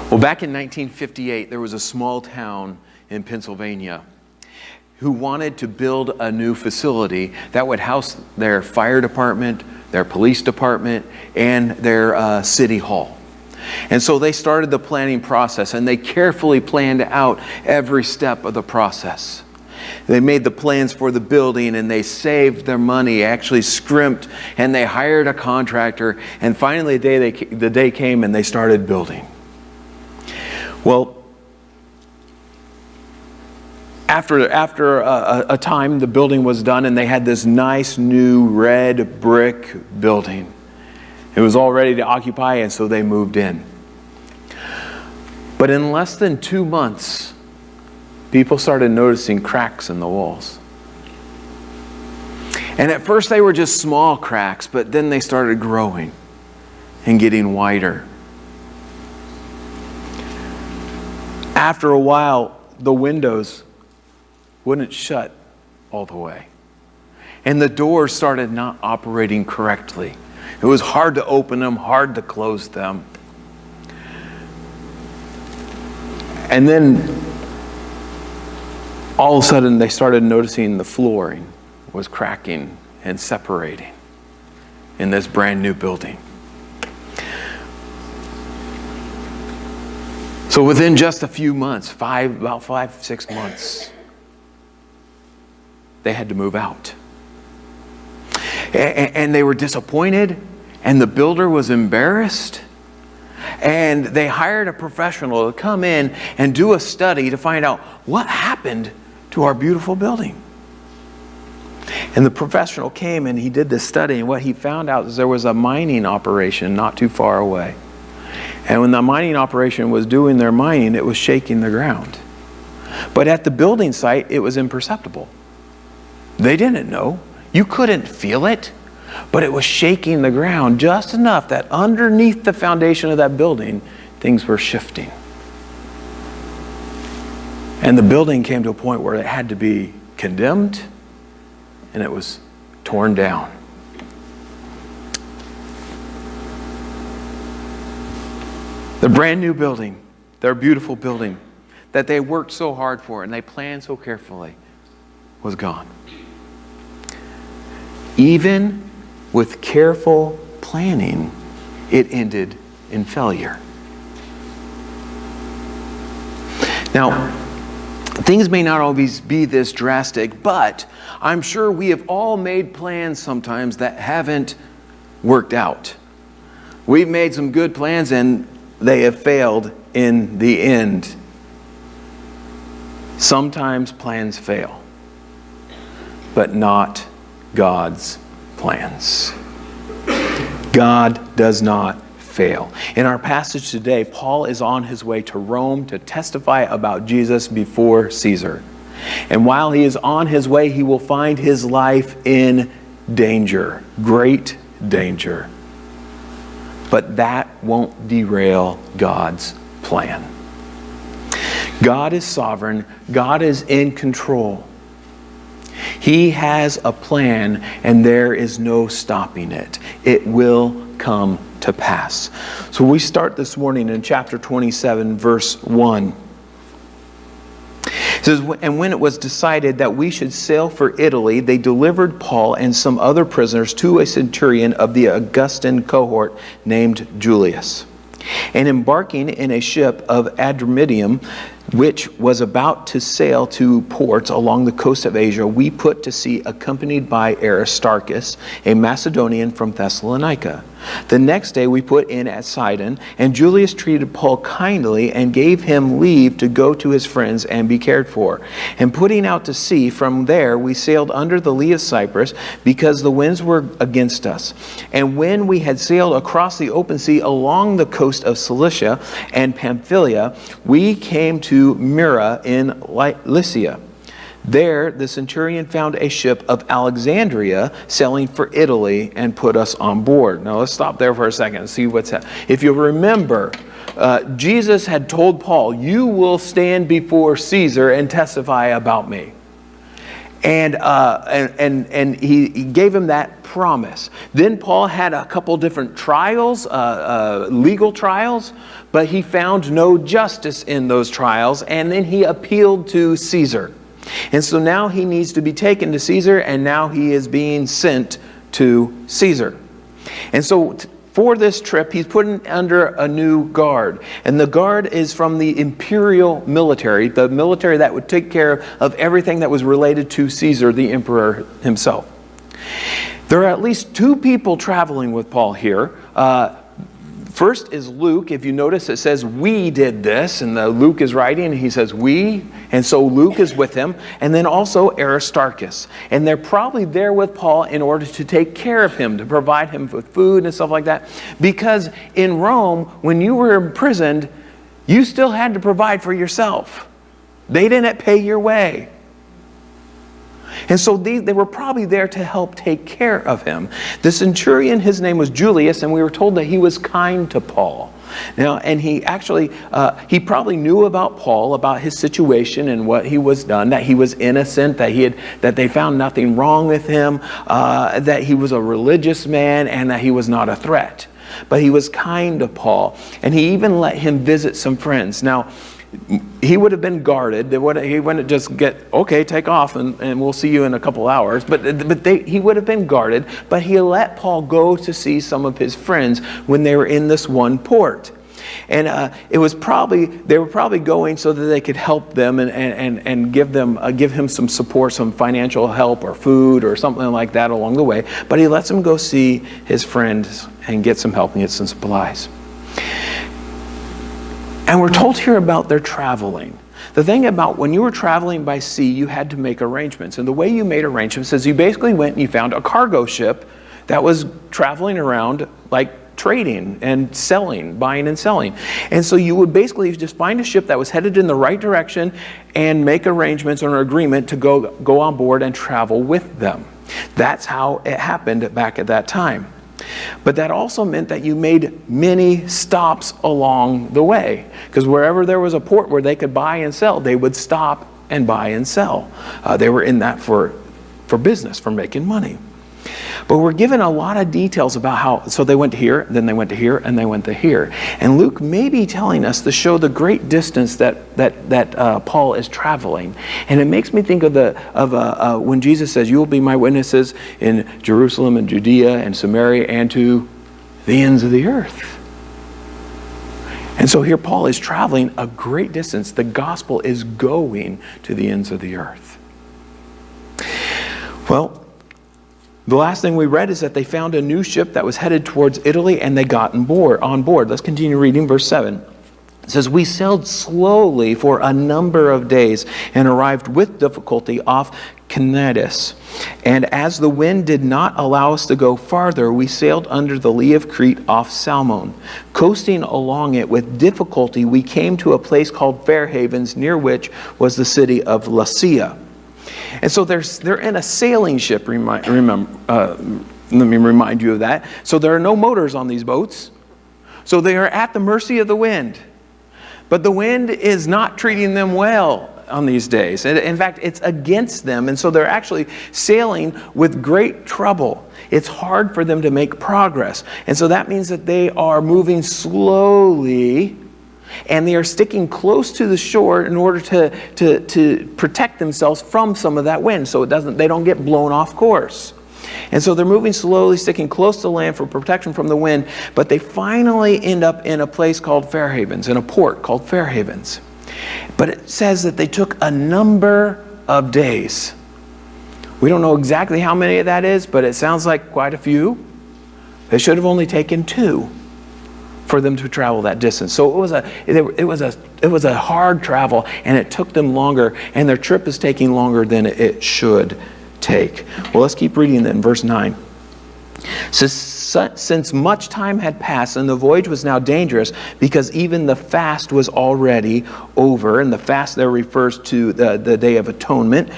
Well, back in 1958, there was a small town in Pennsylvania who wanted to build a new facility that would house their fire department, their police department, and their city hall. And so they started the planning process, and they carefully planned out every step of the process. They made the plans for the building, and they saved their money, actually scrimped, and they hired a contractor, and finally the day came and they started building. Well, after a time, the building was done, and they had this nice new red brick building. It was all ready to occupy, and so they moved in. But in less than 2 months, people started noticing cracks in the walls. And at first they were just small cracks, but then they started growing and getting wider. After a while, the windows wouldn't shut all the way. And the doors started not operating correctly. It was hard to open them, hard to close them. And then all of a sudden they started noticing the flooring was cracking and separating in this brand new building. So within just a few months, about 5-6 months, they had to move out. And they were disappointed, and the builder was embarrassed. And they hired a professional to come in and do a study to find out what happened to our beautiful building. And the professional came and he did this study, and what he found out is there was a mining operation not too far away. And when the mining operation was doing their mining, it was shaking the ground. But at the building site, it was imperceptible. They didn't know. You couldn't feel it, but it was shaking the ground just enough that underneath the foundation of that building, things were shifting. And the building came to a point where it had to be condemned, and it was torn down. The brand new building, their beautiful building that they worked so hard for and they planned so carefully, was gone. Even with careful planning, it ended in failure. Now, things may not always be this drastic, but I'm sure we have all made plans sometimes that haven't worked out. We've made some good plans and they have failed in the end. Sometimes plans fail, but not God's plans. God does not fail. In our passage today, Paul is on his way to Rome to testify about Jesus before Caesar. And while he is on his way, he will find his life in danger, great danger. But that won't derail God's plan. God is sovereign. God is in control. He has a plan, and there is no stopping it. It will come to pass. So we start this morning in chapter 27, verse 1. It says, and when it was decided that we should sail for Italy, they delivered Paul and some other prisoners to a centurion of the Augustan cohort named Julius. And embarking in a ship of Adramyttium, which was about to sail to ports along the coast of Asia, we put to sea accompanied by Aristarchus, a Macedonian from Thessalonica. The next day we put in at Sidon, and Julius treated Paul kindly and gave him leave to go to his friends and be cared for. And putting out to sea, from there we sailed under the lee of Cyprus, because the winds were against us. And when we had sailed across the open sea along the coast of Cilicia and Pamphylia, we came to Myra in Lycia. There the centurion found a ship of Alexandria sailing for Italy and put us on board. Now let's stop there for a second and see what's happening. If you remember, Jesus had told Paul, you will stand before Caesar and testify about me. And he gave him that promise. Then Paul had a couple different trials, legal trials, but he found no justice in those trials, and then he appealed to Caesar. And so now he needs to be taken to Caesar, and now he is being sent to Caesar. And so for this trip, he's put under a new guard. And the guard is from the imperial military, the military that would take care of everything that was related to Caesar, the emperor himself. There are at least two people traveling with Paul here. First is Luke. If you notice, it says, we did this. And Luke is writing, and he says, we. And so Luke is with him. And then also Aristarchus. And they're probably there with Paul in order to take care of him, to provide him with food and stuff like that. Because in Rome, when you were imprisoned, you still had to provide for yourself. They didn't pay your way. And so they were probably there to help take care of him. The centurion, his name was Julius, and we were told that he was kind to Paul. Now, and he actually, he probably knew about Paul, about his situation and what he was done, that he was innocent, that they found nothing wrong with him, that he was a religious man, and that he was not a threat. But he was kind to Paul, and he even let him visit some friends. Now, he would have been guarded. He wouldn't just okay, take off, and we'll see you in a couple hours. But he would have been guarded. But he let Paul go to see some of his friends when they were in this one port. And they were probably going so that they could help them and give him some support, some financial help or food or something like that along the way. But he lets him go see his friends and get some help and get some supplies. And we're told here about their traveling. The thing about when you were traveling by sea, you had to make arrangements. And the way you made arrangements is you basically went and you found a cargo ship that was traveling around like trading and selling, buying and selling. And so you would basically just find a ship that was headed in the right direction and make arrangements or an agreement to go on board and travel with them. That's how it happened back at that time. But that also meant that you made many stops along the way. Because wherever there was a port where they could buy and sell, they would stop and buy and sell. They were in that for business, for making money. But we're given a lot of details about so they went to here, then they went to here, and they went to here. And Luke may be telling us to show the great distance that Paul is traveling. And it makes me think of when Jesus says, you will be my witnesses in Jerusalem and Judea and Samaria and to the ends of the earth. And so here Paul is traveling a great distance. The gospel is going to the ends of the earth. Well, the last thing we read is that they found a new ship that was headed towards Italy, and they got on board. Let's continue reading verse 7. It says, we sailed slowly for a number of days and arrived with difficulty off Cnidus. And as the wind did not allow us to go farther, we sailed under the lee of Crete off Salmon. Coasting along it with difficulty, we came to a place called Fair Havens, near which was the city of Lasea. And so they're in a sailing ship, let me remind you of that. So there are no motors on these boats. So they are at the mercy of the wind. But the wind is not treating them well on these days. In fact, it's against them. And so they're actually sailing with great trouble. It's hard for them to make progress. And so that means that they are moving slowly, and they are sticking close to the shore in order to protect themselves from some of that wind, so they don't get blown off course. And so they're moving slowly, sticking close to land for protection from the wind, but they finally end up in a place called Fair Havens, in a port called Fair Havens. But it says that they took a number of days. We don't know exactly how many of that is, but it sounds like quite a few. They should have only taken 2 for them to travel that distance. So it was a hard travel, and it took them longer, and their trip is taking longer than it should take. Well, let's keep reading then, verse 9. Since much time had passed and the voyage was now dangerous, because even the fast was already over, and the fast there refers to the Day of Atonement,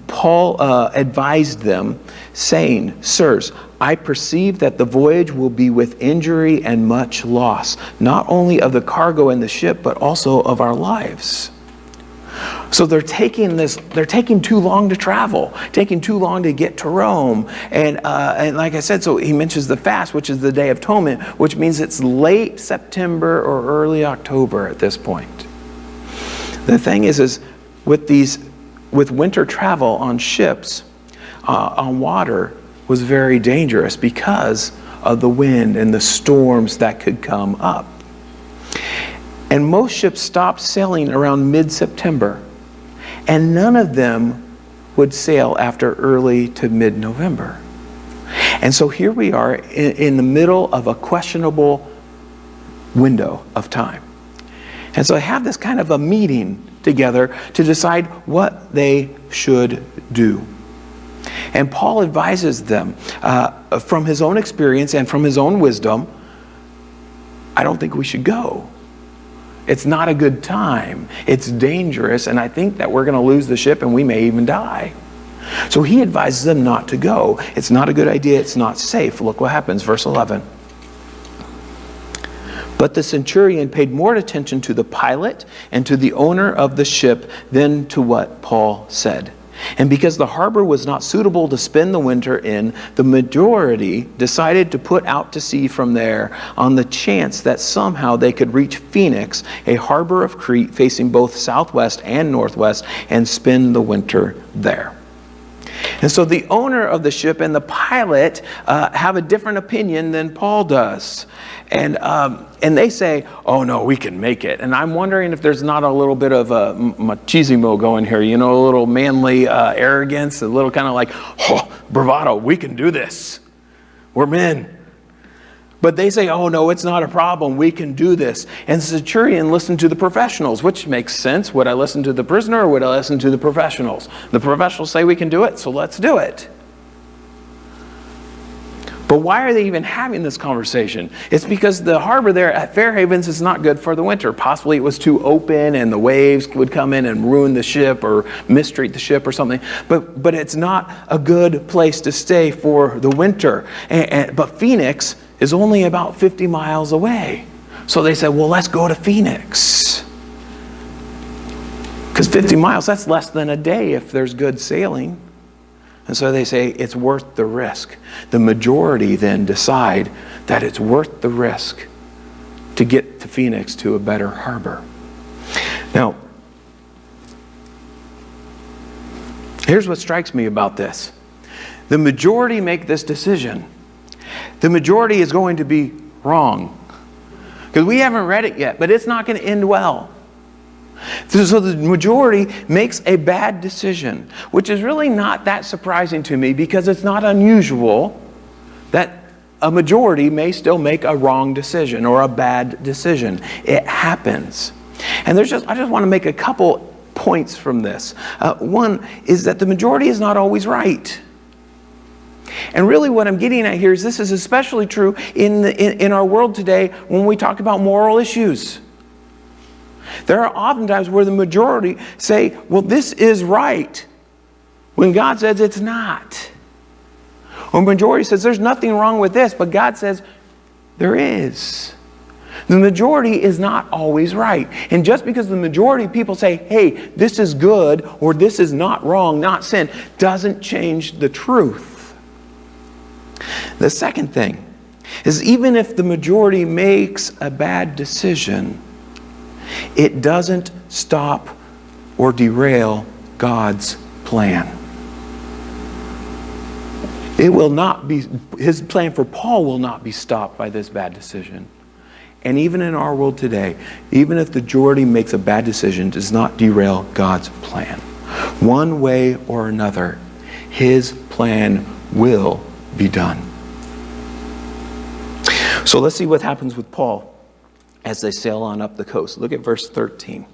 Paul advised them, saying, sirs, I perceive that the voyage will be with injury and much loss, not only of the cargo and the ship, but also of our lives. So they're taking too long to travel, taking too long to get to Rome. And like I said, so he mentions the fast, which is the Day of Atonement, which means it's late September or early October at this point. The thing is with winter travel on ships, on water, was very dangerous because of the wind and the storms that could come up. And most ships stopped sailing around mid-September. And none of them would sail after early to mid-November. And so here we are in the middle of a questionable window of time. And so they have this kind of a meeting together to decide what they should do. And Paul advises them from his own experience and from his own wisdom, I don't think we should go. It's not a good time. It's dangerous, and I think that we're going to lose the ship and we may even die. So he advises them not to go. It's not a good idea. It's not safe. Look what happens, verse 11. But the centurion paid more attention to the pilot and to the owner of the ship than to what Paul said. And because the harbor was not suitable to spend the winter in, the majority decided to put out to sea from there on the chance that somehow they could reach Phoenix, a harbor of Crete facing both southwest and northwest, and spend the winter there. And so the owner of the ship and the pilot have a different opinion than Paul does. And they say, oh no, we can make it. And I'm wondering if there's not a little bit of a machismo going here, a little manly arrogance, a little kind of like, oh, bravado, we can do this. We're men. But they say, oh no, it's not a problem, we can do this. And the centurion listened to the professionals, which makes sense. Would I listen to the prisoner or would I listen to the professionals? The professionals say we can do it, so let's do it. But why are they even having this conversation? It's because the harbor there at Fair Havens is not good for the winter. Possibly it was too open and the waves would come in and ruin the ship or mistreat the ship or something. But it's not a good place to stay for the winter. But Phoenix is only about 50 miles away. So they said, well, let's go to Phoenix. Because 50 miles, that's less than a day if there's good sailing. And so they say it's worth the risk. The majority then decide that it's worth the risk to get to Phoenix, to a better harbor. Now, here's what strikes me about this. The majority make this decision. The majority is going to be wrong. Because we haven't read it yet, but it's not going to end well. So the majority makes a bad decision, which is really not that surprising to me because it's not unusual that a majority may still make a wrong decision or a bad decision. It happens. And I just want to make a couple points from this. One is that the majority is not always right. And really what I'm getting at here is this is especially true in our world today when we talk about moral issues. There are oftentimes where the majority say, well, this is right, when God says it's not. Or the majority says there's nothing wrong with this, but God says there is. The majority is not always right. And just because the majority of people say, hey, this is good, or this is not wrong, not sin, doesn't change the truth. The second thing is even if the majority makes a bad decision, it doesn't stop or derail God's plan. It will not be, his plan for Paul will not be stopped by this bad decision. And even in our world today, even if the majority makes a bad decision, it does not derail God's plan. One way or another, his plan will be done. So let's see what happens with Paul as they sail on up the coast. Look at verse 13.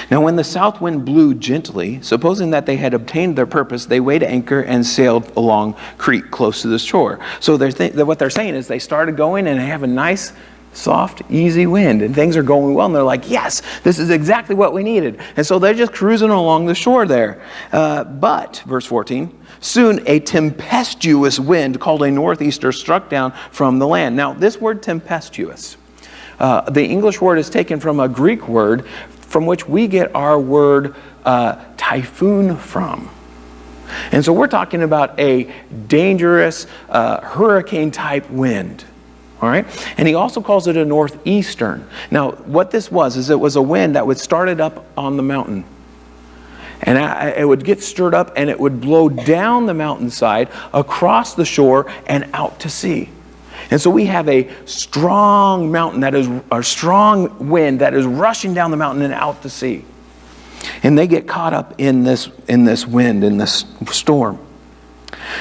Now when the south wind blew gently, supposing that they had obtained their purpose, they weighed anchor and sailed along Crete close to the shore. So what they're saying is they started going and they have a nice, soft, easy wind. And things are going well. And they're like, yes, this is exactly what we needed. And so they're just cruising along the shore there. But, verse 14, soon a tempestuous wind called a northeaster struck down from the land. Now, this word tempestuous, the English word is taken from a Greek word from which we get our word typhoon from. And so we're talking about a dangerous hurricane-type wind. All right? And he also calls it a northeastern. Now, what this was is it was a wind that would start it up on the mountain. And it would get stirred up and it would blow down the mountainside, across the shore, and out to sea. And so we have a strong mountain that is a strong wind that is rushing down the mountain and out to sea. And they get caught up in this wind, in this storm.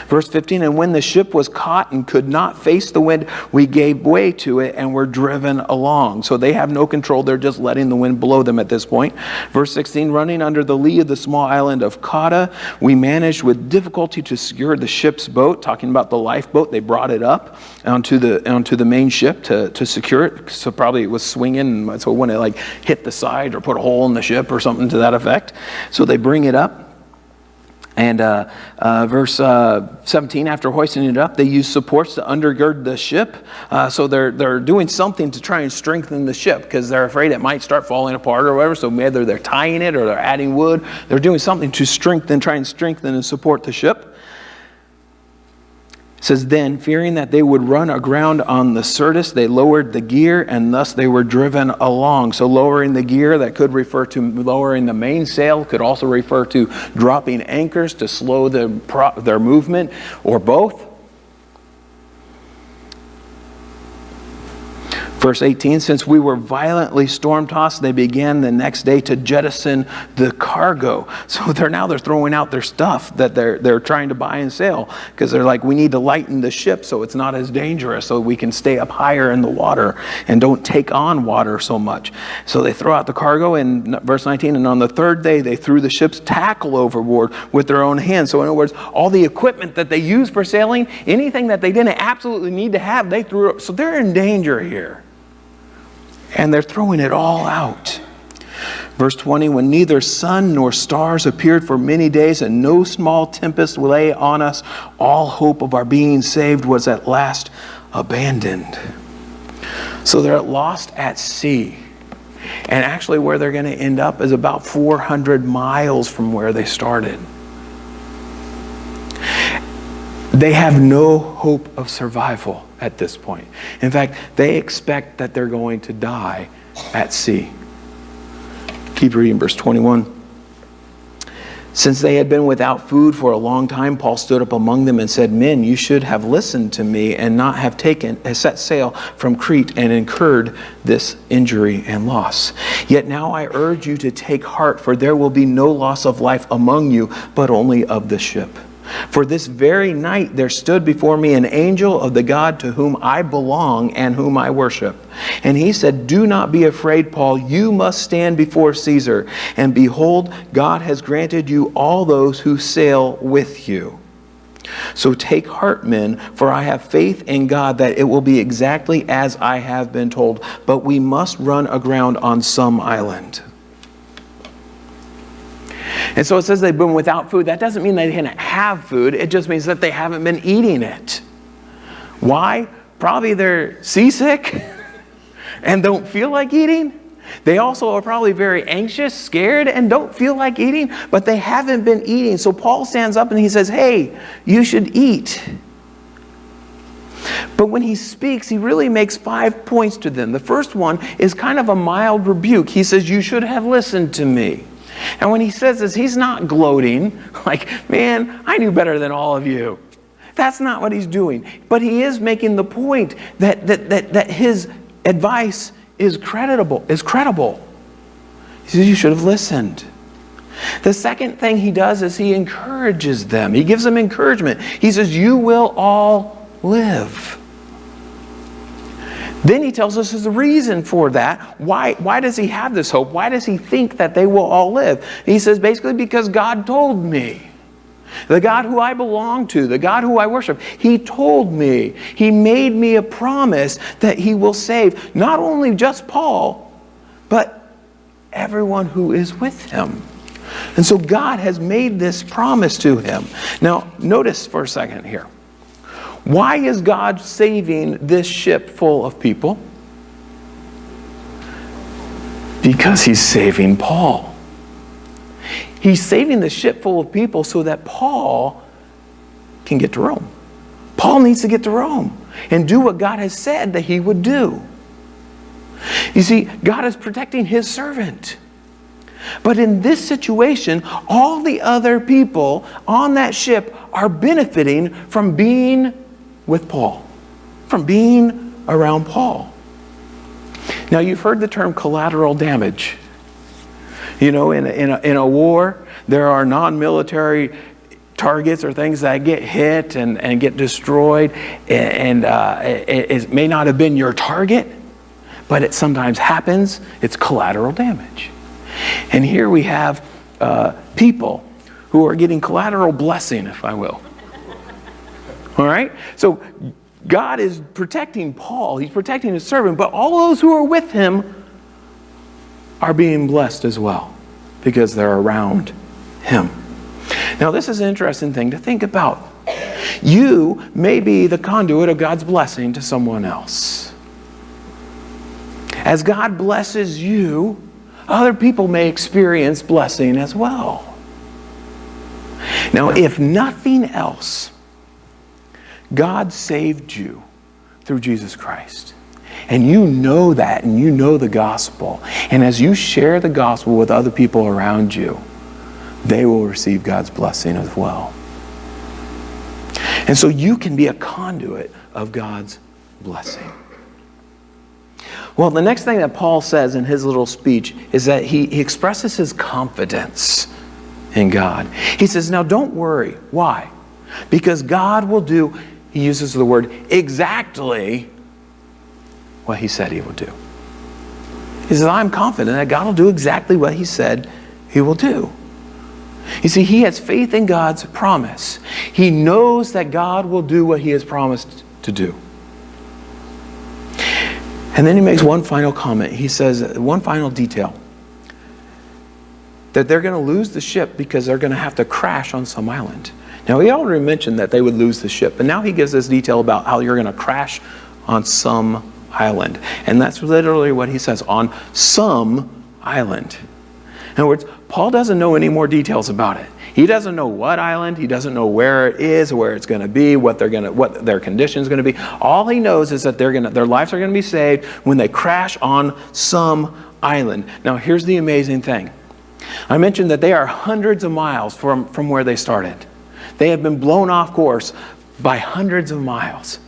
Verse 15, and when the ship was caught and could not face the wind, we gave way to it and were driven along. So they have no control. They're just letting the wind blow them at this point. Verse 16, running under the lee of the small island of Cauda, we managed with difficulty to secure the ship's boat. Talking about the lifeboat, they brought it up onto the main ship to secure it. So probably it was swinging, so when it like hit the side or put a hole in the ship or something to that effect. So they bring it up. And verse 17, after hoisting it up, they use supports to undergird the ship. So they're doing something to try and strengthen the ship because they're afraid it might start falling apart or whatever. So either they're tying it or they're adding wood. They're doing something to try and strengthen and support the ship. It says, then, fearing that they would run aground on the Syrtis, they lowered the gear, and thus they were driven along. So lowering the gear, that could refer to lowering the mainsail, could also refer to dropping anchors to slow their movement, or both. Verse 18, since we were violently storm-tossed, they began the next day to jettison the cargo. So they're throwing out their stuff that they're trying to buy and sell, because they're like, we need to lighten the ship so it's not as dangerous, so we can stay up higher in the water and don't take on water so much. So they throw out the cargo in verse 19, and on the third day they threw the ship's tackle overboard with their own hands. So in other words, all the equipment that they use for sailing, anything that they didn't absolutely need to have, they threw it. So they're in danger here. And they're throwing it all out. Verse 20, when neither sun nor stars appeared for many days and no small tempest lay on us, all hope of our being saved was at last abandoned. So they're lost at sea. And actually where they're going to end up is about 400 miles from where they started. They have no hope of survival at this point. In fact, they expect that they're going to die at sea. Keep reading verse 21. Since they had been without food for a long time, Paul stood up among them and said, men, you should have listened to me and not have set sail from Crete and incurred this injury and loss. Yet now I urge you to take heart, for there will be no loss of life among you, but only of the ship. For this very night there stood before me an angel of the God to whom I belong and whom I worship. And he said, do not be afraid, Paul. You must stand before Caesar. And behold, God has granted you all those who sail with you. So take heart, men, for I have faith in God that it will be exactly as I have been told. But we must run aground on some island. And so it says they've been without food. That doesn't mean they didn't have food. It just means that they haven't been eating it. Why? Probably they're seasick and don't feel like eating. They also are probably very anxious, scared, and don't feel like eating, but they haven't been eating. So Paul stands up and he says, hey, you should eat. But when he speaks, he really makes 5 points to them. The first one is kind of a mild rebuke. He says, you should have listened to me. And when he says this, he's not gloating, like, man, I knew better than all of you. That's not what he's doing. But he is making the point that his advice is credible. He says, you should have listened. The second thing he does is he encourages them. He gives them encouragement. He says, you will all live. Then he tells us the reason for that. Why does he have this hope? Why does he think that they will all live? He says basically because God told me. The God who I belong to, the God who I worship, he told me. He made me a promise that he will save not only just Paul, but everyone who is with him. And so God has made this promise to him. Now, notice for a second here. Why is God saving this ship full of people? Because he's saving Paul. He's saving the ship full of people so that Paul can get to Rome. Paul needs to get to Rome and do what God has said that he would do. You see, God is protecting his servant. But in this situation, all the other people on that ship are benefiting from being with Paul, from being around Paul. Now, you've heard the term collateral damage. You know, in a war, there are non-military targets or things that get hit and get destroyed, and it may not have been your target, but it sometimes happens. It's collateral damage. And here we have people who are getting collateral blessing, if I will. All right? So God is protecting Paul. He's protecting his servant, but all those who are with him are being blessed as well because they're around him. Now, this is an interesting thing to think about. You may be the conduit of God's blessing to someone else. As God blesses you, other people may experience blessing as well. Now, if nothing else, God saved you through Jesus Christ. And you know that, and you know the gospel. And as you share the gospel with other people around you, they will receive God's blessing as well. And so you can be a conduit of God's blessing. Well, the next thing that Paul says in his little speech is that he expresses his confidence in God. He says, now don't worry. Why? Because God will do, he uses the word, exactly what he said he will do. He says, I'm confident that God will do exactly what he said he will do. You see, he has faith in God's promise. He knows that God will do what he has promised to do. And then he makes one final comment. He says, one final detail. That they're going to lose the ship because they're going to have to crash on some island. Now, he already mentioned that they would lose the ship, but now he gives this detail about how you're going to crash on some island. And that's literally what he says, on some island. In other words, Paul doesn't know any more details about it. He doesn't know what island, he doesn't know where it is, where it's going to be, what their condition is going to be. All he knows is that their lives are going to be saved when they crash on some island. Now, here's the amazing thing. I mentioned that they are hundreds of miles from where they started. They have been blown off course by hundreds of miles.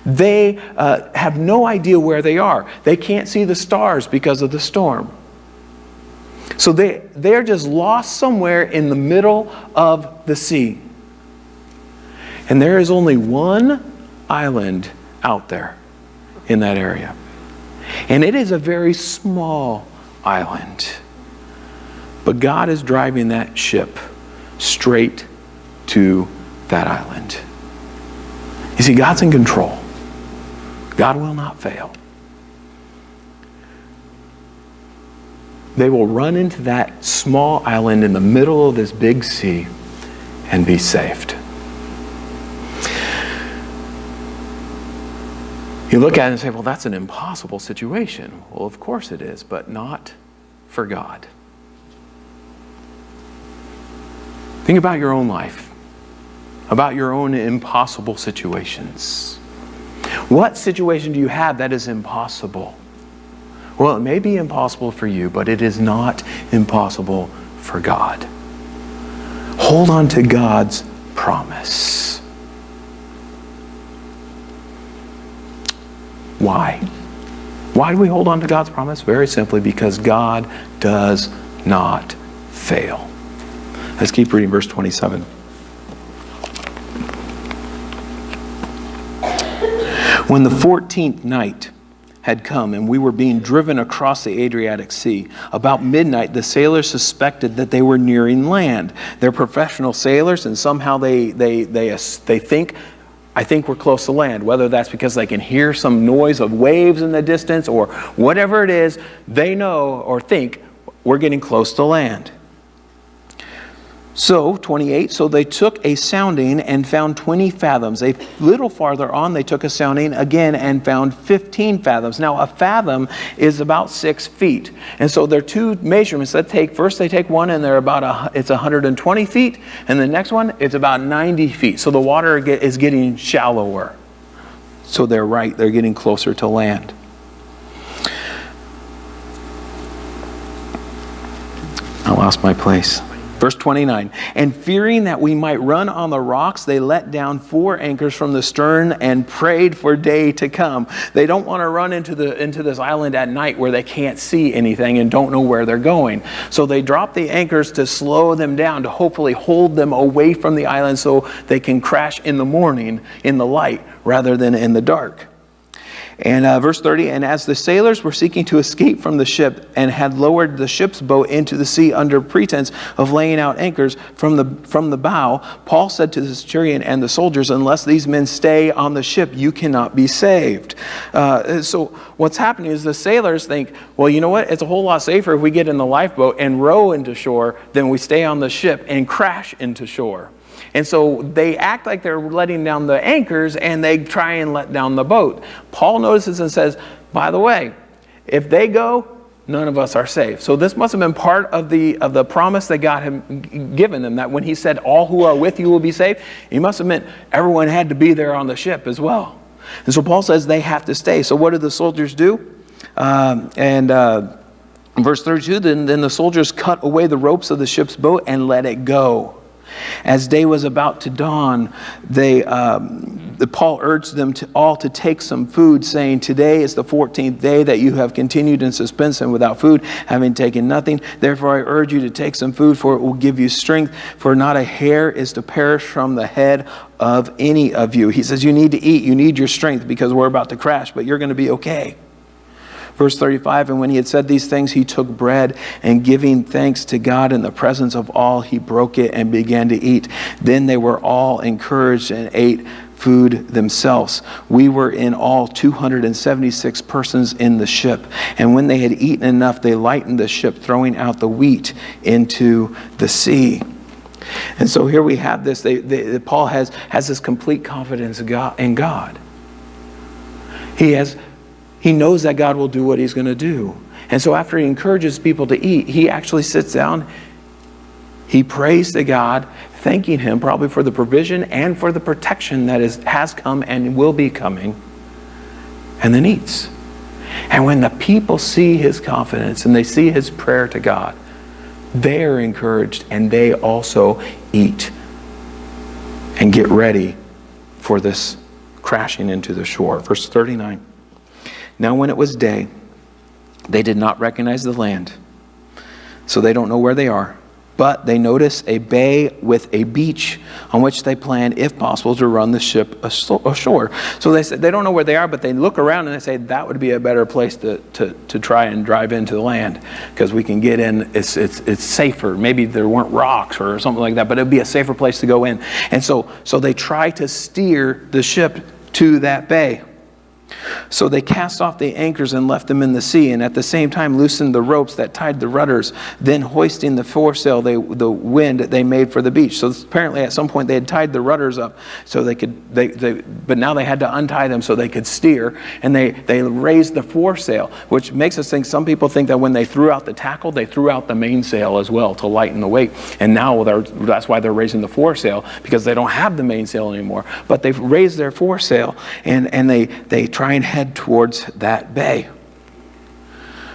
They have no idea where they are. They can't see the stars because of the storm. So they're just lost somewhere in the middle of the sea. And there is only one island out there in that area. And it is a very small island. But God is driving that ship straight to that island. You see, God's in control. God will not fail. They will run into that small island in the middle of this big sea and be saved. You look at it and say, well, that's an impossible situation. Well, of course it is, but not for God. Think about your own life, about your own impossible situations. What situation do you have that is impossible? Well, it may be impossible for you, but it is not impossible for God. Hold on to God's promise. Why? Why do we hold on to God's promise? Very simply, because God does not fail. Let's keep reading verse 27. When the 14th night had come and we were being driven across the Adriatic Sea, about midnight the sailors suspected that they were nearing land. They're professional sailors, and somehow they think, I think we're close to land. Whether that's because they can hear some noise of waves in the distance or whatever it is, they know or think we're getting close to land. So, 28, so they took a sounding and found 20 fathoms. A little farther on, they took a sounding again and found 15 fathoms. Now, a fathom is about 6 feet. And so there are two measurements that first they take one and they're it's 120 feet. And the next one, it's about 90 feet. So the water is getting shallower. So they're getting closer to land. I lost my place. Verse 29, and fearing that we might run on the rocks, they let down 4 anchors from the stern and prayed for day to come. They don't want to run into this island at night where they can't see anything and don't know where they're going. So they drop the anchors to slow them down, to hopefully hold them away from the island so they can crash in the morning in the light rather than in the dark. And verse 30, and as the sailors were seeking to escape from the ship and had lowered the ship's boat into the sea under pretense of laying out anchors from the bow, Paul said to the centurion and the soldiers, unless these men stay on the ship, you cannot be saved. So what's happening is the sailors think, well, you know what? It's a whole lot safer if we get in the lifeboat and row into shore than we stay on the ship and crash into shore. And so they act like they're letting down the anchors and they try and let down the boat. Paul notices and says, by the way, if they go, none of us are safe. So this must have been part of the promise that God had given them, that when he said all who are with you will be saved, he must have meant everyone had to be there on the ship as well. And so Paul says they have to stay. So what do the soldiers do? In verse 32, then the soldiers cut away the ropes of the ship's boat and let it go. As day was about to dawn, Paul urged them all to take some food, saying, today is the 14th day that you have continued in suspense and without food, having taken nothing. Therefore I urge you to take some food, for it will give you strength, for not a hair is to perish from the head of any of you. He says you need to eat, you need your strength, because we're about to crash, but you're going to be okay. Verse 35, and when he had said these things, he took bread, and giving thanks to God in the presence of all, he broke it and began to eat. Then they were all encouraged and ate food themselves. We were in all 276 persons in the ship. And when they had eaten enough, they lightened the ship, throwing out the wheat into the sea. And so here we have this. Paul has this complete confidence in God. He knows that God will do what he's going to do. And so after he encourages people to eat, he actually sits down, he prays to God, thanking him probably for the provision and for the protection that has come and will be coming, and then eats. And when the people see his confidence and they see his prayer to God, they are encouraged and they also eat and get ready for this crashing into the shore. Verse 39. Now when it was day, they did not recognize the land, so they don't know where they are. But they notice a bay with a beach on which they plan, if possible, to run the ship ashore. So they don't know where they are, but they look around and they say that would be a better place to try and drive into the land, because we can get in. It's safer. Maybe there weren't rocks or something like that, but it'd be a safer place to go in. And so they try to steer the ship to that bay. So they cast off the anchors and left them in the sea, and at the same time loosened the ropes that tied the rudders. Then hoisting the foresail, the wind they made for the beach. So apparently at some point they had tied the rudders up so they could, but now they had to untie them so they could steer. And they raised the foresail, which makes us think, some people think that when they threw out the tackle, they threw out the mainsail as well to lighten the weight. And now that's why they're raising the foresail, because they don't have the mainsail anymore. But they've raised their foresail, and they try and head towards that bay.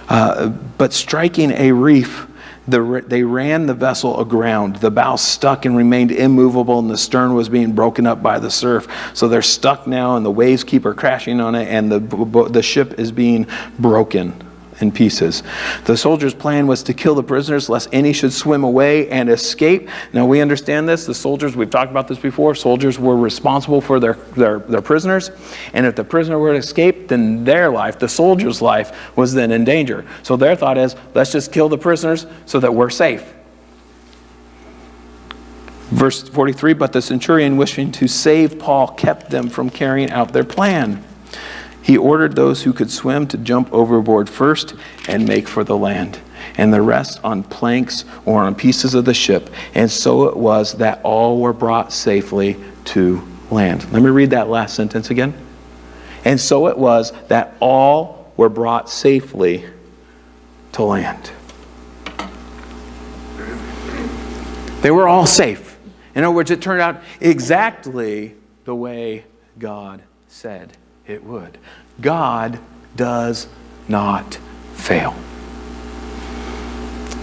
But striking a reef, they ran the vessel aground. The bow stuck and remained immovable, and the stern was being broken up by the surf. So they're stuck now, and the waves keep crashing on it, and the ship is being broken in pieces. The soldiers' plan was to kill the prisoners, lest any should swim away and escape. Now we understand this. The soldiers, we've talked about this before, soldiers were responsible for their prisoners. And if the prisoner were to escape, then their life, the soldier's life, was then in danger. So their thought is, let's just kill the prisoners so that we're safe. Verse 43, but the centurion, wishing to save Paul, kept them from carrying out their plan. He ordered those who could swim to jump overboard first and make for the land. and the rest on planks or on pieces of the ship. And so it was that all were brought safely to land. Let me read that last sentence again. And so it was that all were brought safely to land. They were all safe. In other words, it turned out exactly the way God said it would. God does not fail.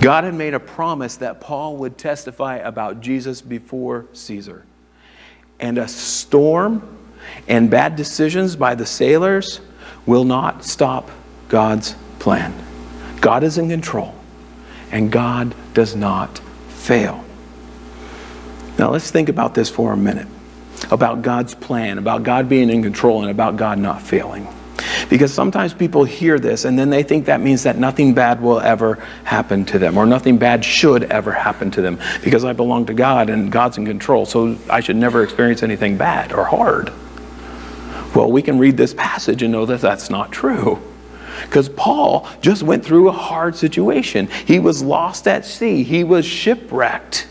God had made a promise that Paul would testify about Jesus before Caesar. And a storm and bad decisions by the sailors will not stop God's plan. God is in control, and God does not fail. Now let's think about this for a minute, about God's plan, about God being in control, and about God not failing. Because sometimes people hear this and then they think that means that nothing bad will ever happen to them, or nothing bad should ever happen to them, because I belong to God and God's in control, so I should never experience anything bad or hard. Well, we can read this passage and know that that's not true. Because Paul just went through a hard situation. He was lost at sea. He was shipwrecked.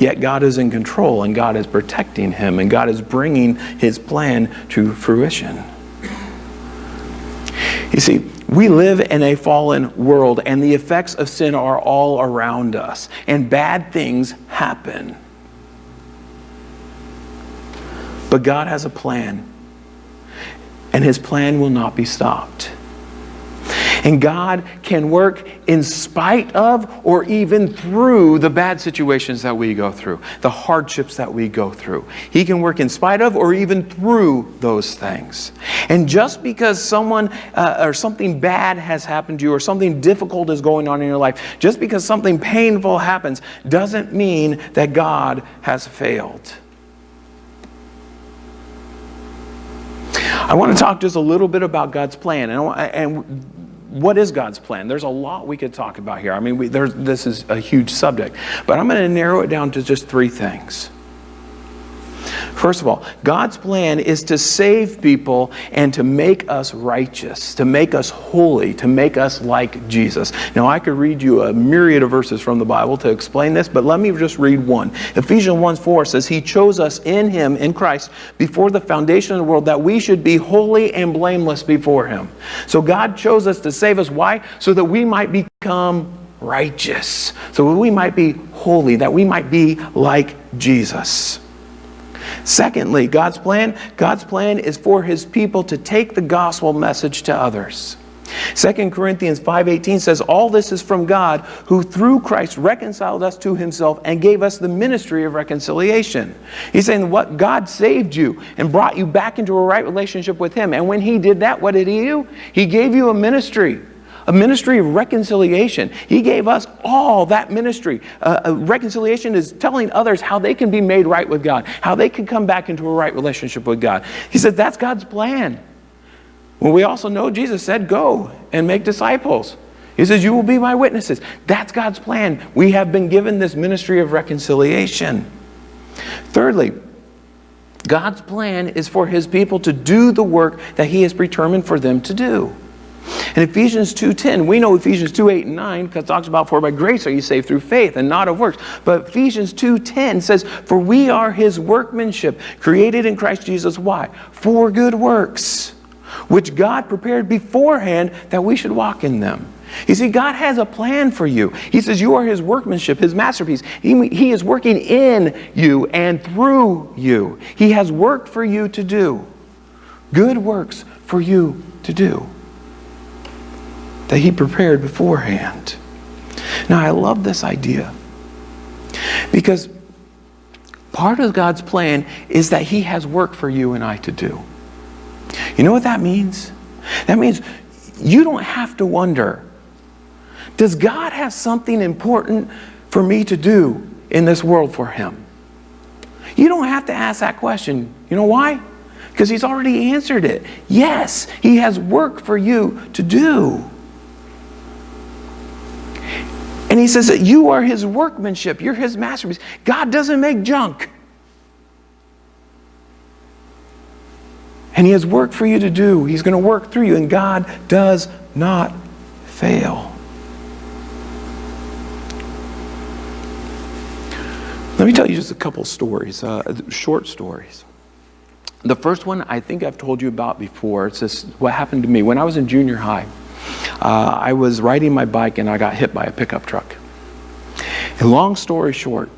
Yet God is in control, and God is protecting him, and God is bringing his plan to fruition. You see, we live in a fallen world, and the effects of sin are all around us, and bad things happen. But God has a plan, and his plan will not be stopped. And God can work in spite of or even through the bad situations that we go through, the hardships that we go through. He can work in spite of or even through those things. And just because someone or something bad has happened to you, or something difficult is going on in your life, just because something painful happens, doesn't mean that God has failed. I want to talk just a little bit about God's plan. And what is God's plan? There's a lot we could talk about here. I mean, this is a huge subject. But I'm going to narrow it down to just 3 things. First of all, God's plan is to save people and to make us righteous, to make us holy, to make us like Jesus. Now, I could read you a myriad of verses from the Bible to explain this, but let me just read one. Ephesians 1:4 says, He chose us in Him, in Christ, before the foundation of the world, that we should be holy and blameless before Him. So God chose us to save us. Why? So that we might become righteous, so that we might be holy, that we might be like Jesus. Secondly, God's plan is for His people to take the gospel message to others. 2 Corinthians 5:18 says, all this is from God, who through Christ reconciled us to Himself and gave us the ministry of reconciliation. He's saying what God saved you and brought you back into a right relationship with Him. And when He did that, what did He do? He gave you a ministry of reconciliation. He gave us all that ministry. Reconciliation is telling others how they can be made right with God, how they can come back into a right relationship with God. He said that's God's plan. Well, we also know Jesus said, go and make disciples. He says, you will be my witnesses. That's God's plan. We have been given this ministry of reconciliation. Thirdly, God's plan is for His people to do the work that He has determined for them to do. In Ephesians 2:10, we know Ephesians 2:8 and 9, because it talks about, for by grace are you saved through faith and not of works. But Ephesians 2:10 says, for we are His workmanship, created in Christ Jesus. Why? For good works, which God prepared beforehand that we should walk in them. You see, God has a plan for you. He says you are His workmanship, His masterpiece. He is working in you and through you. He has work for you to do. Good works for you to do, that He prepared beforehand. Now, I love this idea, because part of God's plan is that He has work for you and I to do. You know what that means? That means you don't have to wonder, does God have something important for me to do in this world for Him? You don't have to ask that question. You know why? Because He's already answered it. Yes, He has work for you to do. And He says that you are His workmanship. You're His masterpiece. God doesn't make junk. And He has work for you to do. He's going to work through you. And God does not fail. Let me tell you just a couple stories, short stories. The first one I think I've told you about before. It's just what happened to me. When I was in junior high, I was riding my bike and I got hit by a pickup truck. And long story short,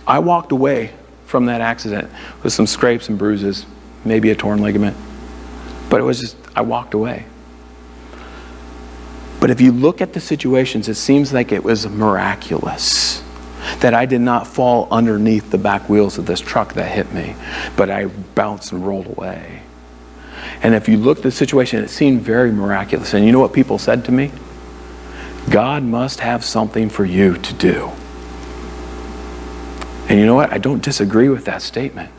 I walked away from that accident with some scrapes and bruises, maybe a torn ligament. But it was just, I walked away. But if you look at the situations, it seems like it was miraculous that I did not fall underneath the back wheels of this truck that hit me, but I bounced and rolled away. And if you look at the situation, it seemed very miraculous. And you know what people said to me? God must have something for you to do. And you know what? I don't disagree with that statement.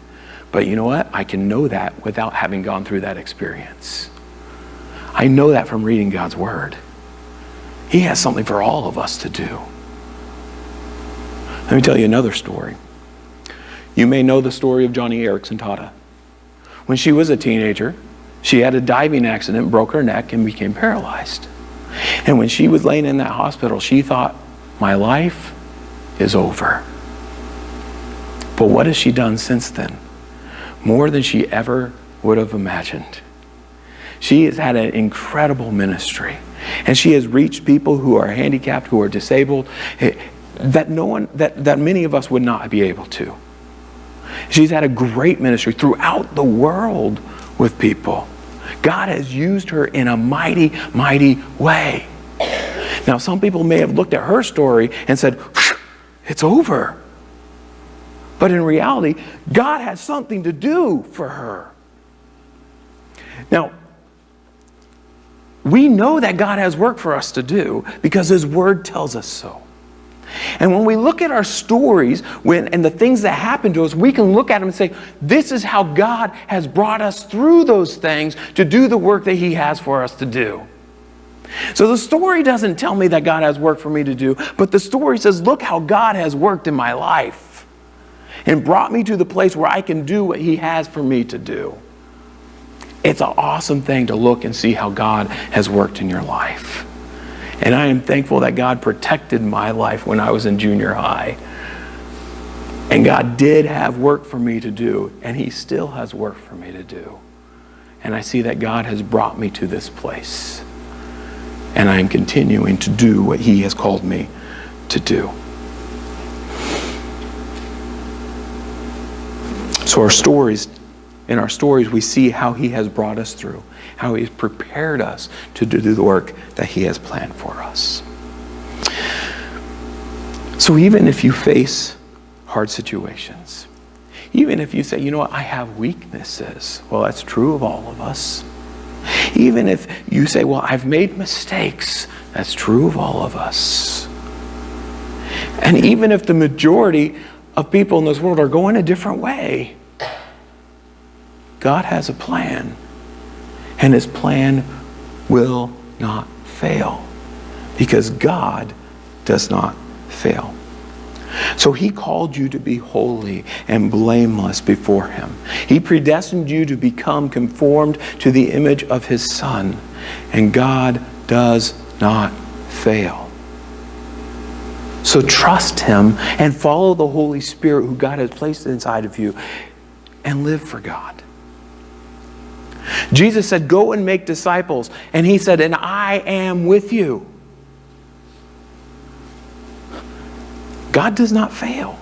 But you know what? I can know that without having gone through that experience. I know that from reading God's Word. He has something for all of us to do. Let me tell you another story. You may know the story of Joni Eareckson Tada. When she was a teenager, she had a diving accident, broke her neck, and became paralyzed. And when she was laying in that hospital, she thought, my life is over. But what has she done since then? More than she ever would have imagined. She has had an incredible ministry. And she has reached people who are handicapped, who are disabled, that many of us would not be able to. She's had a great ministry throughout the world with people. God has used her in a mighty, mighty way. Now, some people may have looked at her story and said, it's over. But in reality, God has something to do for her. Now, we know that God has work for us to do because His Word tells us so. And when we look at our stories and the things that happen to us, we can look at them and say, this is how God has brought us through those things to do the work that He has for us to do. So the story doesn't tell me that God has work for me to do, but the story says, look how God has worked in my life and brought me to the place where I can do what He has for me to do. It's an awesome thing to look and see how God has worked in your life. And I am thankful that God protected my life when I was in junior high. And God did have work for me to do, and He still has work for me to do. And I see that God has brought me to this place. And I am continuing to do what He has called me to do. So in our stories, we see how He has brought us through, how He has prepared us to do the work that He has planned for us. So even if you face hard situations, even if you say, you know what, I have weaknesses. Well, that's true of all of us. Even if you say, well, I've made mistakes. That's true of all of us. And even if the majority of people in this world are going a different way, God has a plan, and His plan will not fail because God does not fail. So He called you to be holy and blameless before Him. He predestined you to become conformed to the image of His Son, and God does not fail. So trust Him and follow the Holy Spirit who God has placed inside of you and live for God. Jesus said, go and make disciples. And He said, and I am with you. God does not fail.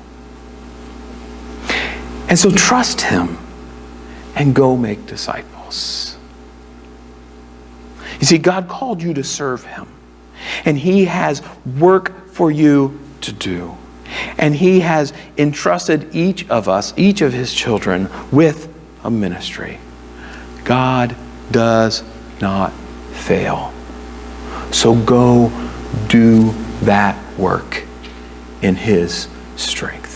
And so trust Him and go make disciples. You see, God called you to serve Him. And He has work for you to do. And He has entrusted each of us, each of His children, with a ministry. God does not fail. So go do that work in His strength.